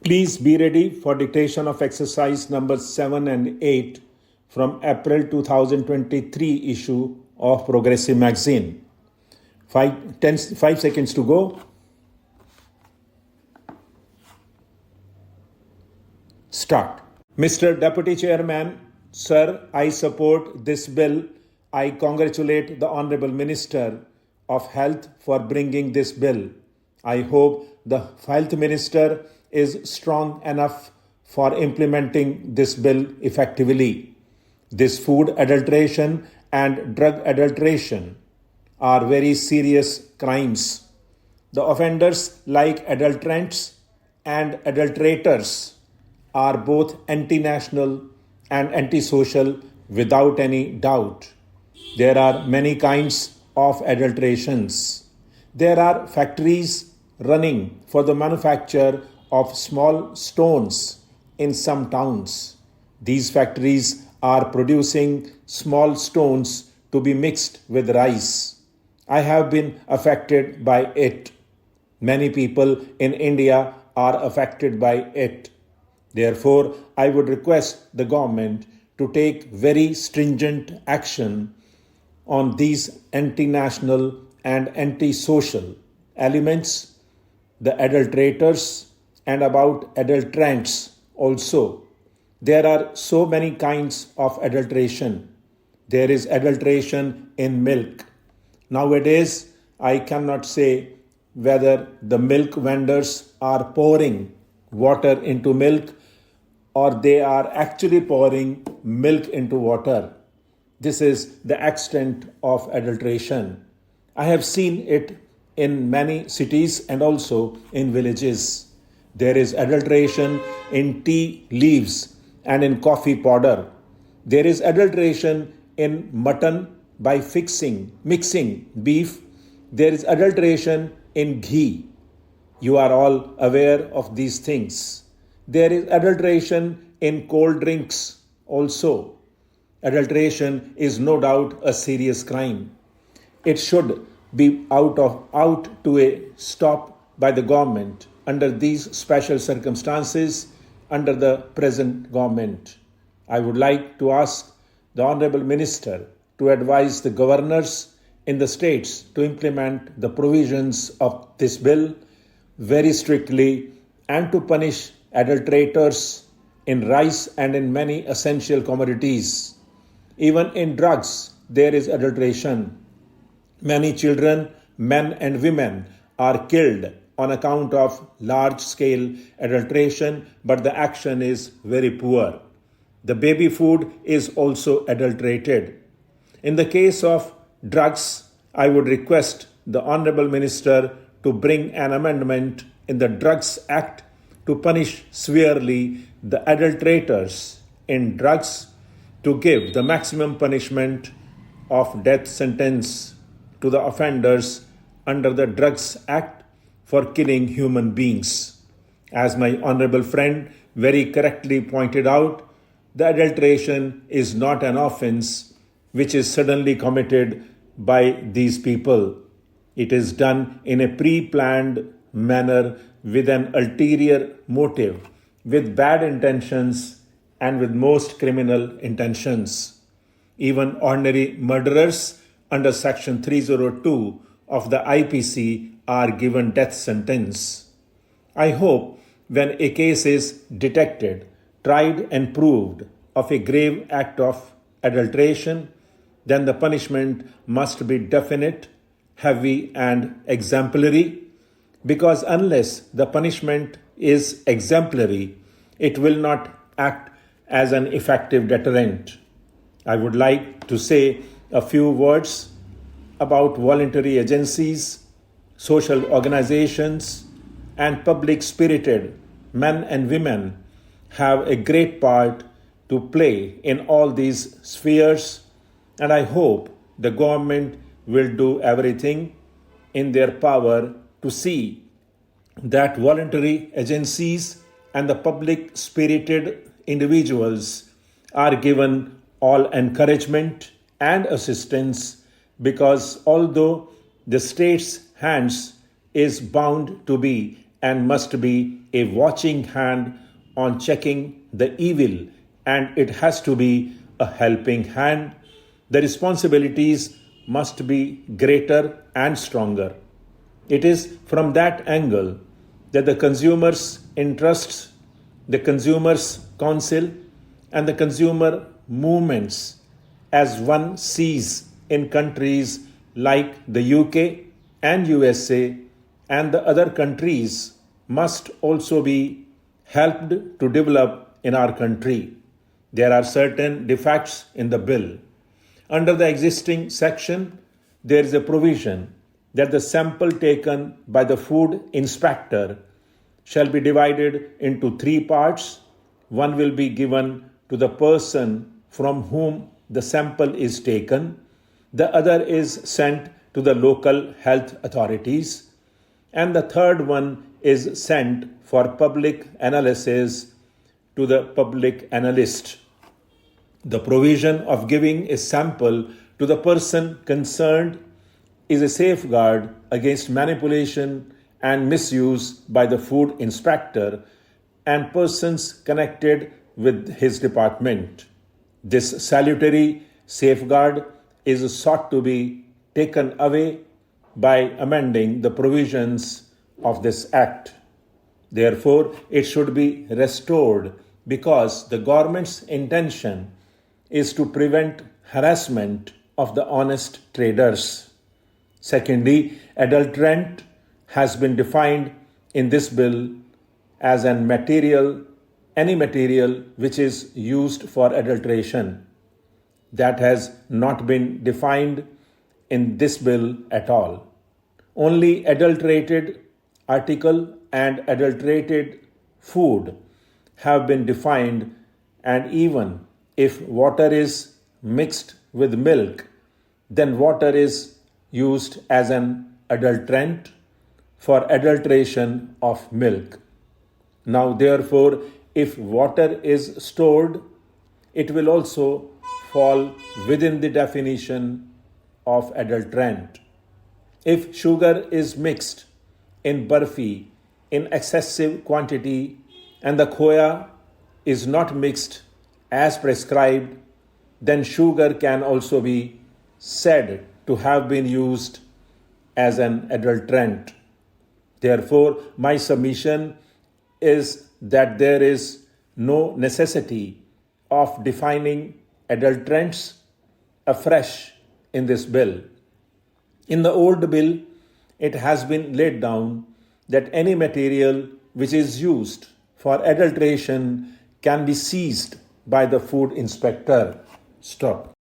Please be ready for dictation of exercise number 7 and 8 from April 2023 issue of Progressive Magazine. 5 seconds to go. Start. Mr. Deputy Chairman, Sir, I support this bill. I congratulate the Honorable Minister of Health for bringing this bill. I hope the Health Minister is strong enough for implementing this bill effectively. This food adulteration and drug adulteration are very serious crimes. The offenders, like adulterants and adulterators, are both anti-national and anti-social without any doubt. There are many kinds of adulterations. There are factories running for the manufacture of small stones in some towns. These factories are producing small stones to be mixed with rice. I have been affected by it. Many people in India are affected by it. Therefore, I would request the government to take very stringent action on these anti-national and anti-social elements, the adulterators, and about adulterants also. There are so many kinds of adulteration. There is adulteration in milk. Nowadays, I cannot say whether the milk vendors are pouring water into milk or they are actually pouring milk into water. This is the extent of adulteration. I have seen it in many cities and also in villages. There is adulteration in tea leaves and in coffee powder. There is adulteration in mutton by mixing beef. There is adulteration in ghee. You are all aware of these things. There is adulteration in cold drinks also. Adulteration is no doubt a serious crime. It should be out to a stop by the government under these special circumstances under the present government. I would like to ask the Honorable Minister to advise the governors in the states to implement the provisions of this bill very strictly and to punish adulterators in rice and in many essential commodities. Even in drugs, there is adulteration. Many children, men and women are killed on account of large-scale adulteration, but the action is very poor. The baby food is also adulterated. In the case of drugs, I would request the Honorable Minister to bring an amendment in the Drugs Act to punish severely the adulterators in drugs, to give the maximum punishment of death sentence to the offenders under the Drugs Act for killing human beings. As my honorable friend very correctly pointed out, the adulteration is not an offense which is suddenly committed by these people. It is done in a pre-planned manner with an ulterior motive, with bad intentions and with most criminal intentions. Even ordinary murderers under Section 302 of the IPC are given death sentence. I hope when a case is detected, tried and proved of a grave act of adulteration, then the punishment must be definite, heavy and exemplary, because unless the punishment is exemplary, it will not act as an effective deterrent. I would like to say a few words about voluntary agencies, social organizations, and public-spirited men and women have a great part to play in all these spheres, and I hope the government will do everything in their power to see that voluntary agencies and the public-spirited individuals are given all encouragement and assistance, because although the state's hands is bound to be and must be a watching hand on checking the evil, and it has to be a helping hand. The responsibilities must be greater and stronger. It is from that angle that the consumers' interests, the consumers' council, and the consumer movements, as one sees in countries like the UK and USA and the other countries, must also be helped to develop in our country. There are certain defects in the bill. Under the existing section, there is a provision that the sample taken by the food inspector shall be divided into three parts. One will be given to the person from whom the sample is taken. The other is sent to the local health authorities. And the third one is sent for public analysis to the public analyst. The provision of giving a sample to the person concerned is a safeguard against manipulation and misuse by the food inspector and persons connected with his department. This salutary safeguard is sought to be taken away by amending the provisions of this Act. Therefore, it should be restored because the government's intention is to prevent harassment of the honest traders. Secondly, adulterant has been defined in this bill as any material which is used for adulteration. That has not been defined in this bill at all. Only adulterated article and adulterated food have been defined, and even if water is mixed with milk, then water is used as an adulterant for adulteration of milk. Now, therefore, if water is stored, it will also fall within the definition of adulterant. If sugar is mixed in barfi in excessive quantity and the khoya is not mixed as prescribed, then sugar can also be said to have been used as an adulterant. Therefore, my submission is that there is no necessity of defining adulterants afresh in this bill. In the old bill, it has been laid down that any material which is used for adulteration can be seized by the food inspector. Stop.